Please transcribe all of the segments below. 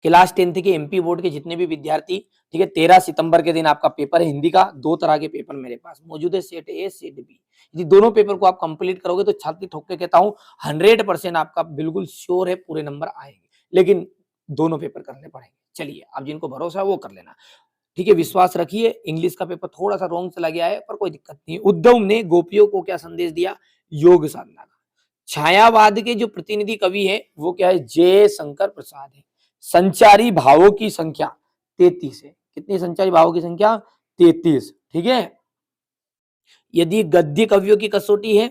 Class 10th के MP board के जितने भी विद्यार्थी, ठीक है, 13 सितंबर के दिन आपका पेपर है हिंदी का। 2 तरह के पेपर मेरे पास मौजूद है, सेट ए सेट बी। यदि दोनों पेपर को आप कंप्लीट करोगे तो छाती ठोक के कहता हूं 100% आपका बिल्कुल श्योर है पूरे नंबर आएंगे, लेकिन दोनों पेपर करने पड़ेंगे। चलिए, आप जिनको भरोसा है वो कर लेना, ठीक है, विश्वास रखिए। इंग्लिश का पेपर थोड़ा सा रॉन्ग चला गया है पर कोई दिक्कत नहीं। उद्धव ने गोपियों को क्या संदेश दिया? योग साधना का। छायावाद के जो प्रतिनिधि कवि है वो क्या है? जयशंकर प्रसाद है। संचारी भावों की संख्या 33 है। कितनी संचारी भावों की संख्या? 33, ठीक है। यदि गद्य कवियों की कसौटी है,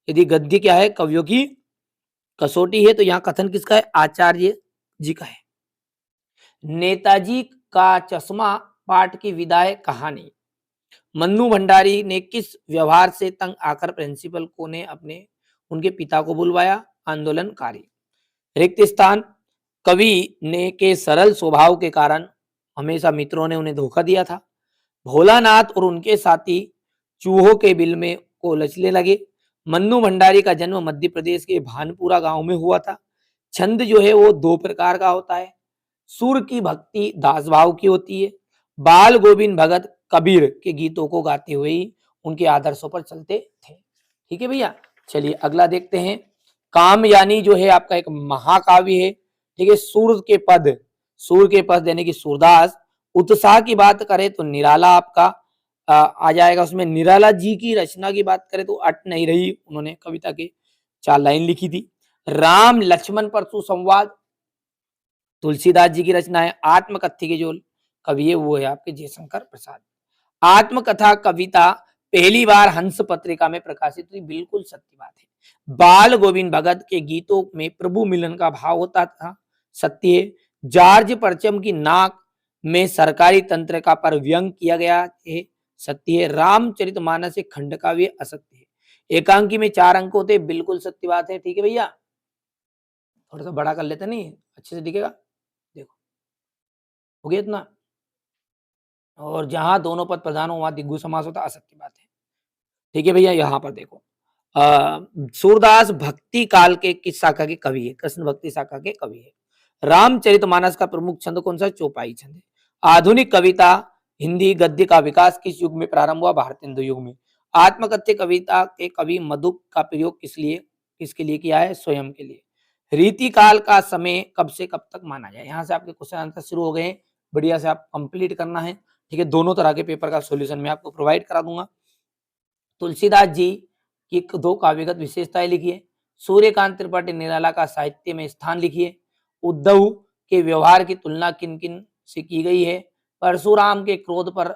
यदि गद्य क्या है? कवियों की कसौटी है, तो यहाँ कथन किसका है? आचार्य जी का है। नेताजी का चश्मा पाठ की विदाई कहानी। मन्नू भंडारी ने किस व्यवहार से तंग आकर प्रिंसिपल को ने अपने उनके पिता को बुलवाया? आंदोलनकारी। रिक्त स्थान। कवि ने के सरल स्वभाव के कारण हमेशा मित्रों ने उन्हें धोखा दिया था। भोलानाथ और उनके साथी चूहों के बिल में को लचने लगे। मन्नू भंडारी का जन्म मध्य प्रदेश के भानपुरा गांव में हुआ था। छंद जो है वो 2 प्रकार का होता है। सुर की भक्ति दास भाव की होती है। बाल गोविंद भगत कबीर के गीतों को गाते हुए ही उनके आदर्शों पर चलते थे। ठीक है भैया, चलिए अगला देखते हैं। कामयानी जो है आपका एक महाकाव्य है, ठीक है। सूर के पद यानी कि सूरदास। उत्साह की बात करें तो निराला आपका आ जाएगा उसमें। निराला जी की रचना की बात करें तो अट नहीं रही, उन्होंने कविता के 4 लाइन लिखी थी। राम लक्ष्मण पर सुसंवाद तुलसीदास जी की रचना है। आत्मकथ्य के जो कवि है वो है आपके जयशंकर प्रसाद। आत्मकथा कविता पहली बार हंस पत्रिका में प्रकाशित हुई, बिल्कुल सत्य बात है। बाल गोविंद भगत के गीतों में प्रभु मिलन का भाव होता था, सत्य है। जॉर्ज परचम की नाक में सरकारी तंत्र का पर व्यंग किया गया है, सत्य है। रामचरितमानस एक खंड काव्य, असत्य है। एकांकी में 4 अंक होते, बिल्कुल सत्य बात है, ठीक है भैया। थोड़ा सा बड़ा कर लेते नहीं, अच्छे से दिखेगा। देखो हो गया इतना। और जहां दोनों पद प्रधान हो वहां दिग्गु समास होता, असत्य बात है, ठीक है भैया। यहाँ पर देखो सूरदास भक्ति काल के किस शाखा के कवि है? कृष्ण भक्ति शाखा के कवि है। रामचरितमानस का प्रमुख छंद कौन सा? चौपाई छंद है। आधुनिक कविता हिंदी गद्य का विकास किस युग में प्रारंभ हुआ? भारतीय हिंदू युग में। आत्मकथ्य कविता के कवि मधु का प्रयोग किसके लिए किया है? स्वयं के लिए। रीति काल का समय कब से कब तक माना जाए? यहाँ से आपके क्वेश्चन आंसर शुरू हो गए, बढ़िया से आप कंप्लीट करना है, ठीक है। दोनों तरह के पेपर का सॉल्यूशन मैं आपको प्रोवाइड करा दूंगा। तुलसीदास जी की 2 काव्यगत विशेषताएं लिखिए। सूर्यकांत त्रिपाठी निराला का साहित्य में स्थान लिखिए। उद्धव के व्यवहार की तुलना किन किन से की गई है? परशुराम के क्रोध पर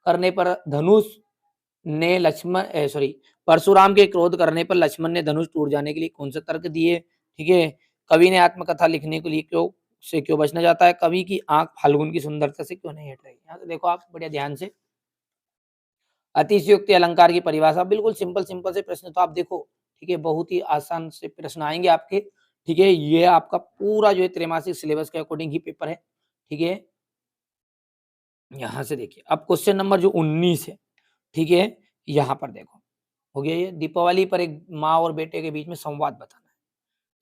करने पर धनुष ने परशुराम के क्रोध करने पर लक्ष्मण ने धनुष टूट जाने के लिए कौन से तर्क दिए? ठीक है। कवि ने आत्मकथा लिखने के लिए क्यों बचना चाहता है? कवि की आंख फाल्गुन की सुंदरता से क्यों नहीं हट रही? यहाँ से देखो आप बढ़िया ध्यान से। अतिशयोक्ति अलंकार की परिभाषा, बिल्कुल सिंपल से प्रश्न तो आप देखो, ठीक है, बहुत ही आसान से प्रश्न आएंगे आपके, ठीक है। ये आपका पूरा जो है त्रैमासिक सिलेबस के अकॉर्डिंग ही पेपर है, ठीक है। यहाँ से देखिए अब क्वेश्चन नंबर जो 19 है, ठीक है, यहाँ पर देखो हो गया ये। दीपावली पर एक माँ और बेटे के बीच में संवाद बताना है,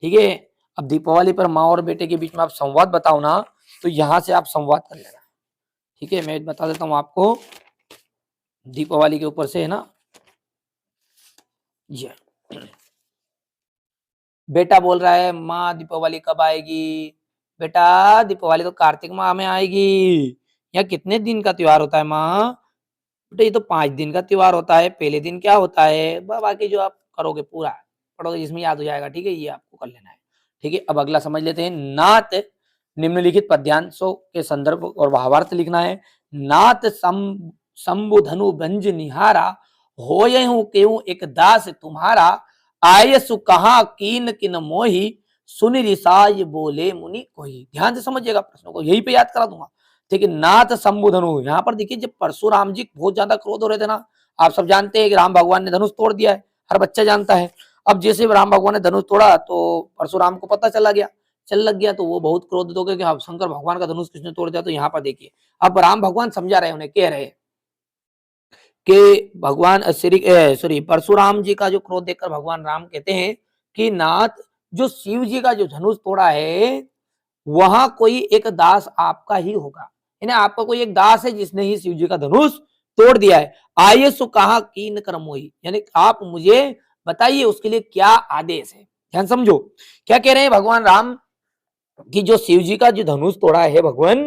ठीक है। अब दीपावली पर माँ और बेटे के बीच में आप संवाद बताओ ना, तो यहाँ से आप संवाद कर लेना, ठीक है। मैं बता देता हूँ आपको, दीपावली के ऊपर से है ना ये। बेटा बोल रहा है माँ दीपावली कब आएगी? बेटा दीपावली तो कार्तिक माह में आएगी। या कितने दिन का त्योहार होता है माँ? बेटा ये तो 5 दिन का त्योहार होता है। पहले दिन क्या होता है? बाकी जो आप करोगे पूरा पढ़ोगे जिसमें याद हो जाएगा, ठीक है। ये आपको कर लेना है, ठीक है। अब अगला समझ लेते हैं। नात निम्नलिखित पद्यांशों के संदर्भ और भावार्थ लिखना है। नात शंभु धनु भंज निहारा, होयहु केहू एक दास तुम्हारा, आयसु कहा कीन किन मोही, सुन रिसाय बोले मुनि कोई। ध्यान से समझिएगा प्रश्नों को, यही पे याद करा दूंगा, ठीक है। नाथ शंभुधनु, यहाँ पर देखिए जब परशुराम जी बहुत ज्यादा क्रोध हो रहे थे ना, आप सब जानते हैं कि राम भगवान ने धनुष तोड़ दिया है, हर बच्चा जानता है। अब जैसे राम भगवान ने धनुष तोड़ा तो परशुराम को पता चल लग गया, तो वो बहुत क्रोधित हो गए कि हाँ शंकर भगवान का धनुष किसने तोड़ दिया। तो यहाँ पर देखिए अब राम भगवान समझा रहे, उन्हें कह रहे कि भगवान परशुराम जी का जो क्रोध देखकर भगवान राम कहते हैं कि नाथ जो शिव जी का जो धनुष तोड़ा है वहां कोई एक दास आपका ही होगा, यानी आपका कोई एक दास है जिसने ही शिव जी का धनुष तोड़ दिया है। आइए सो कहा कीन कर्म हुई, यानी आप मुझे बताइए उसके लिए क्या आदेश है। ध्यान समझो क्या कह रहे हैं भगवान राम कि जो शिव जी का जो धनुष तोड़ा है भगवान,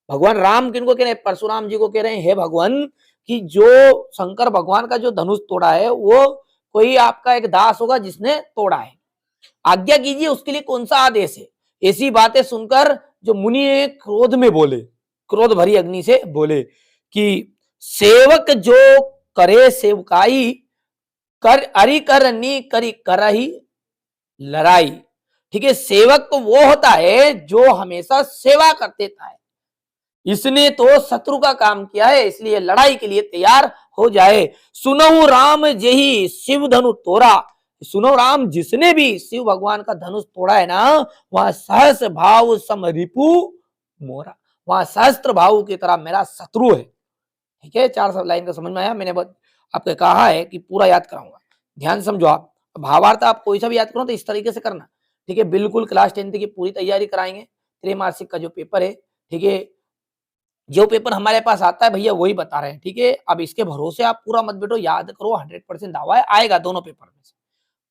भगवान राम किनको कह रहे हैं, परशुराम जी को कह रहे हैं भगवान कि जो शंकर भगवान का जो धनुष तोड़ा है वो कोई आपका एक दास होगा जिसने तोड़ा है, आज्ञा कीजिए उसके लिए कौन सा आदेश है। ऐसी बातें सुनकर जो मुनि क्रोध में बोले, क्रोध भरी अग्नि से बोले कि सेवक जो करे सेवकाई, कर अरि कर नी करी करही लड़ाई। ठीक है, सेवक तो वो होता है जो हमेशा सेवा कर देता है, इसने तो शत्रु का काम किया है इसलिए लड़ाई के लिए तैयार हो जाए। सुनहु राम जेही शिव धनु तोड़ा, सुनो राम जिसने भी शिव भगवान का धनुष तोड़ा है ना, वहां सहस्त्र भाव सम रिपु मोरा, वहां सहस्त्र भाव की तरह मेरा शत्रु है। ठीक है, 4 लाइन का समझ में आया, मैंने आपको कहा है कि पूरा याद कराऊंगा, ध्यान समझो आप। भावार्थ आप कोई सा भी याद करो तो इस तरीके से करना। ठीक है, बिल्कुल क्लास 10 की पूरी तैयारी कराएंगे, त्रैमासिक का जो पेपर है। ठीक है, जो पेपर हमारे पास आता है भैया वही बता रहे हैं। ठीक है, अब इसके भरोसे आप पूरा मत बैठो, याद करो 100% दावा है आएगा दोनों पेपर में से।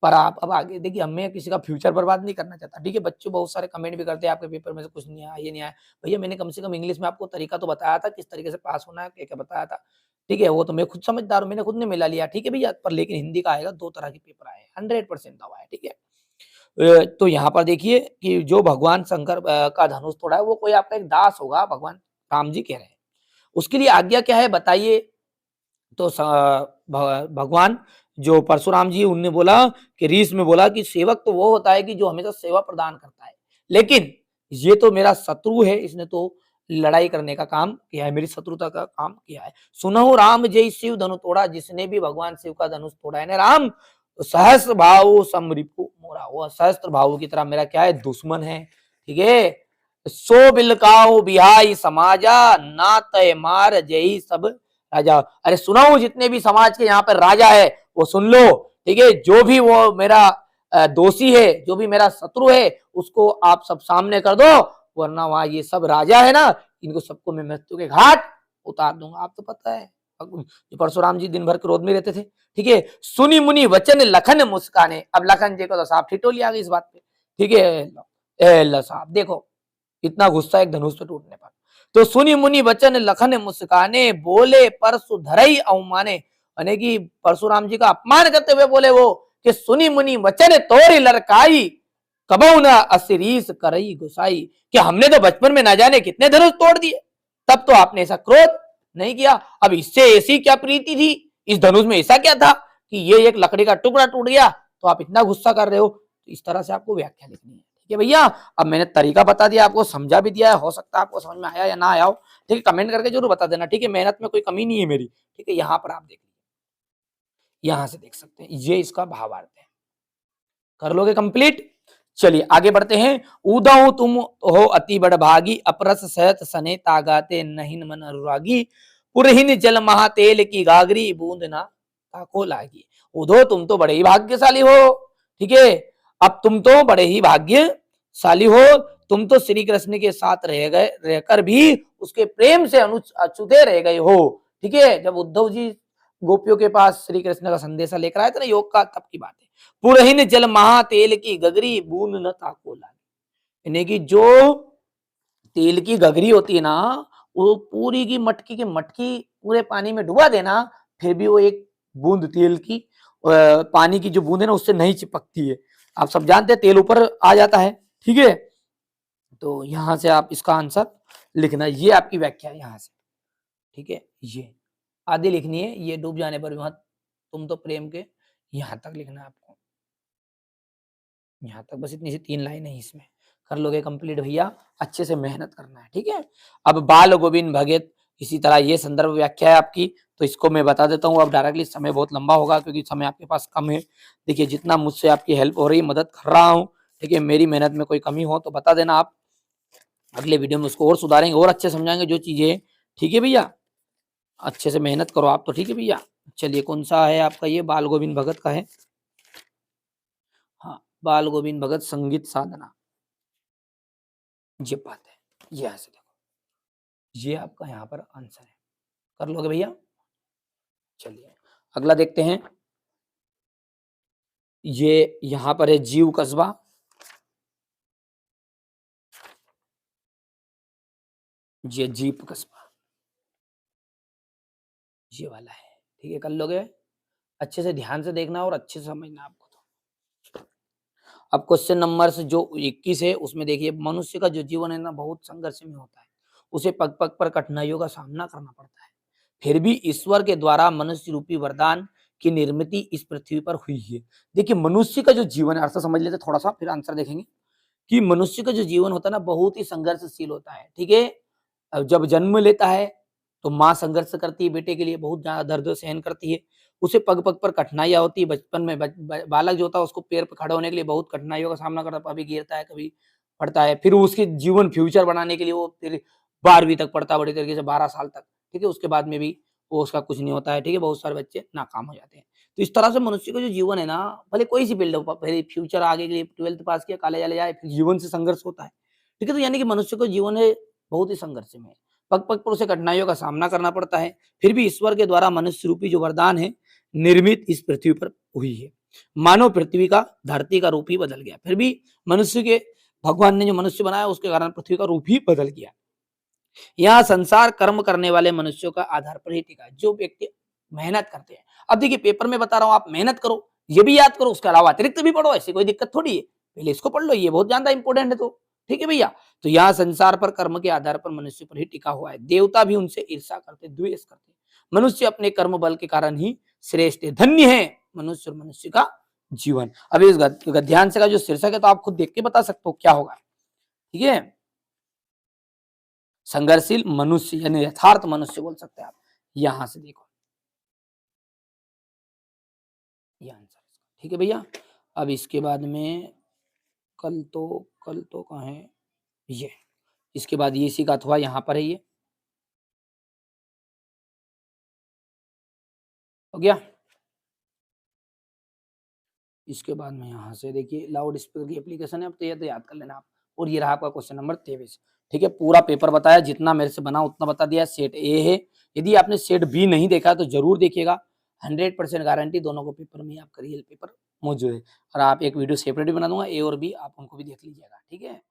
पर आप अब आगे देखिए, हमें किसी का फ्यूचर बर्बाद नहीं करना चाहता। ठीक है, बच्चे बहुत सारे कमेंट भी करते हैं आपके पेपर में से कुछ नहीं आया, ये नहीं आया। भैया मैंने कम से कम इंग्लिश में आपको तरीका तो बताया था, किस तरीके से पास होना है, क्या क्या बताया था। ठीक है, वो तो मैं खुद समझदार हूँ, मैंने खुद ने मिला लिया। ठीक है भैया, पर लेकिन हिंदी का आएगा, 2 तरह के पेपर आए, 100% दावा है। ठीक है, तो यहाँ पर देखिए कि जो भगवान शंकर का धनुष तोड़ा है वो कोई आपका एक दास होगा, भगवान राम जी कह रहे हैं। उसके लिए आज्ञा क्या है बताइए। तो भगवान जो परशुराम जी उनने बोला कि रीस में बोला कि सेवक तो वो होता है कि जो हमेशा सेवा प्रदान करता है, लेकिन ये तो मेरा शत्रु है, इसने तो लड़ाई करने का काम किया है, मेरी शत्रुता का काम किया है। सुनहु राम जय शिव धनु तोड़ा, जिसने भी भगवान शिव का धनुष तोड़ा है ना राम, तो सहस्त्र भाव समरिपु मोरा, वो सहस्त्र भाव की तरह मेरा क्या है, दुश्मन है। ठीक है, सो बिलकाओ बिहाई समाजा, ना तय मार जय सब राजा। अरे सुनाओ जितने भी समाज के यहाँ पर राजा है वो सुन लो। ठीक है, जो भी वो मेरा दोषी है, जो भी मेरा शत्रु है, उसको आप सब सामने कर दो, वरना वहां ये सब राजा है ना, इनको सबको मैं मृत्यु के घाट उतार दूंगा। आप तो पता है परशुराम जी दिन भर क्रोध में रहते थे। ठीक है, सुनी मुनि वचन लखन मुस्काने, अब लखन जी को तो साहब ठिठोली आ गई इस बात पे। ठीक है, साहब देखो इतना गुस्सा एक धनुष पे टूटने पर। तो सुनी मुनि वचन लखन मुस्काने, बोले परसु धरई अवमाने, यानी कि परशुराम जी का अपमान करते हुए बोले वो कि सुनी मुनि वचन तोरी लड़काई, कबहु न असिरीस करई गुसाई, कि हमने तो बचपन में ना जाने कितने धनुष तोड़ दिए, तब तो आपने ऐसा क्रोध नहीं किया। अब इससे ऐसी क्या प्रीति थी, इस धनुष में ऐसा क्या था कि ये एक लकड़ी का टुकड़ा टूट गया तो आप इतना गुस्सा कर रहे हो। तो इस तरह से आपको व्याख्या लिखनी है। ठीक है भैया, अब मैंने तरीका बता दिया, आपको समझा भी दिया है, हो सकता है आपको समझ में आया या ना आया हो। ठीक है, कमेंट करके जरूर बता देना। ठीक है, मेहनत में कोई कमी नहीं है मेरी। ठीक है, यहाँ पर आप देख यहां से देख सकते हैं, ये इसका भावार्थ है। कर लोगे कंप्लीट। चलिए आगे बढ़ते हैं। उदऊ तुम हो अति बड़ भागी, अपरस सहत सने तागाते नहीं मन अनुरागी, पुरहिन जल महातेल की गागरी, बूंद ना ताको लागी। उदो तुम तो बड़े ही भाग्यशाली हो। ठीक है, अब तुम तो बड़े ही भाग्यशाली हो, तुम तो श्री कृष्ण के साथ रह गए, रहकर भी उसके प्रेम से अछूते रह गए हो। ठीक है, जब उद्धव जी गोपियों के पास श्री कृष्ण का संदेशा लेकर आए थे ना योग का, तब की बात है। पुरहिन जल महा तेल की गगरी, बूंद न ताको लागी, यानी कि जो तेल की गगरी होती है ना, वो पूरी की मटकी पूरे पानी में डुबा देना, फिर भी वो एक बूंद तेल की पानी की जो बूंद है ना उससे नहीं चिपकती है। आप सब जानते हैं तेल ऊपर आ जाता है। ठीक है, तो यहां से आप इसका आंसर लिखना, ये आपकी व्याख्या है यहाँ से। ठीक है, ये आधी लिखनी है, ये डूब जाने पर वहां तुम तो प्रेम के यहां तक लिखना है आपको, यहाँ तक बस इतनी सी 3 लाइन है इसमें। कर लोगे कंप्लीट भैया, अच्छे से मेहनत करना है। ठीक है, अब बाल गोविंद भगत, इसी तरह ये संदर्भ व्याख्या है आपकी, तो इसको मैं बता देता हूँ। अब डायरेक्टली समय बहुत लंबा होगा क्योंकि समय आपके पास कम है। देखिए जितना मुझसे आपकी हेल्प हो रही है, मदद कर रहा हूँ। ठीक है, मेरी मेहनत में कोई कमी हो तो बता देना आप, अगले वीडियो में उसको और सुधारेंगे और अच्छे समझाएंगे जो चीजें। ठीक है भैया, अच्छे से मेहनत करो आप तो। ठीक है भैया, चलिए कौन सा है आपका, ये बाल गोविंद भगत का है। हाँ, बाल गोविंद भगत संगीत साधना, ये बात है, ये ऐसे देखो, ये आपका यहाँ पर आंसर है। कर लोगे भैया? चलिए अगला देखते हैं। ये यहाँ पर है जीव कस्बा, ये जीप कस्बा, ये वाला है। ठीक है, कर लोगे? अच्छे से ध्यान से देखना और अच्छे से समझना आपको तो। अब क्वेश्चन नंबर से जो 21 है उसमें देखिए, मनुष्य का जो जीवन है ना बहुत संघर्ष में होता है। उसे पग-पग पर कठिनाइयों का सामना करना पड़ता है। फिर भी ईश्वर के द्वारा मनुष्य रूपी वरदान की निर्मिति इस पृथ्वी पर हुई है। देखिए मनुष्य का जो जीवन है, अर्थ समझ लेते थोड़ा-सा फिर आंसर देखेंगे, कि मनुष्य का जो जीवन होता है ना बहुत ही संघर्षशील होता है। ठीक है? जब जन्म लेता है तो माँ संघर्ष करती है बेटे के लिए, बहुत ज़्यादा दर्द सहन करती है। उसे पग-पग पर कठिनाइयाँ होती है, बचपन में बालक जो होता है उसको पैर पे खड़े होने के लिए बहुत कठिनाइयों का सामना करता है, कभी गिरता है, कभी पड़ता है। फिर उसके जीवन फ्यूचर बनाने के लिए वो फिर 12वीं तक पढ़ता है बड़ी तरीके से, 12 साल तक। ठीक है? उसके बाद में भी वो उसका कुछ नहीं होता है। ठीक है? बहुत सारे बच्चे नाकाम हो जाते हैं। तो इस तरह से मनुष्य का जो जीवन है ना, भले कोई सी फील्ड हो, पहले फ्यूचर आगे के लिए 12th पास किया, कॉलेज-वॉलेज आए, फिर जीवन से संघर्ष होता है। ठीक है? तो यानी कि मनुष्य का जीवन है बहुत ही संघर्ष में है। पग-पग पर उसे कठिनाइयों का सामना करना पड़ता है। फिर भी ईश्वर के द्वारा मनुष्य रूपी जो वरदान है, निर्मित इस पृथ्वी पर हुई है। मानव पृथ्वी का, धरती का रूप ही बदल गया। फिर भी मनुष्य के, भगवान ने जो मनुष्य बनाया उसके कारण पृथ्वी का रूप ही बदल गया। यहाँ संसार कर्म करने वाले मनुष्यों का आधार पर ही टिका है, जो व्यक्ति मेहनत करते हैं। अब देखिए पेपर में बता रहा हूँ, आप मेहनत करो, ये भी याद करो, उसके अलावा अतिरिक्त भी पढ़ो, ऐसी कोई दिक्कत थोड़ी है। पहले इसको पढ़ लो, ये बहुत ज्यादा इंपॉर्टेंट है तो। ठीक है भैया? तो यहाँ संसार पर कर्म के आधार पर मनुष्य पर ही टिका हुआ है। देवता भी उनसे ईर्ष्या करते, द्वेष करते। मनुष्य अपने कर्म बल के कारण ही श्रेष्ठ है। धन्य है मनुष्य और मनुष्य का जीवन। अब इस गद्यांश का जो शीर्षक है तो आप खुद देख के बता सकते हो क्या होगा। ठीक है? संघर्षशील मनुष्य यानी यथार्थ मनुष्य बोल सकते हैं आप। यहां से देखो ये आंसर। ठीक है भैया? अब इसके बाद में कल तो कहाँ है ये, इसके बाद ये इसी का अथवा यहाँ पर है, ये हो गया। इसके बाद में यहाँ से देखिए लाउड स्पीकर की एप्लीकेशन है, अब तो ये तो याद कर लेना आप। और ये रहा आपका क्वेश्चन नंबर 23। ठीक है? पूरा पेपर बताया, जितना मेरे से बना उतना बता दिया। सेट ए है, यदि आपने सेट बी नहीं देखा तो जरूर देखिएगा। 100% गारंटी दोनों को पेपर में आपका रियल पेपर मौजूद है। और आप एक वीडियो सेपरेट भी बना दूंगा, ए और बी, आप उनको भी देख लीजिएगा। ठीक है?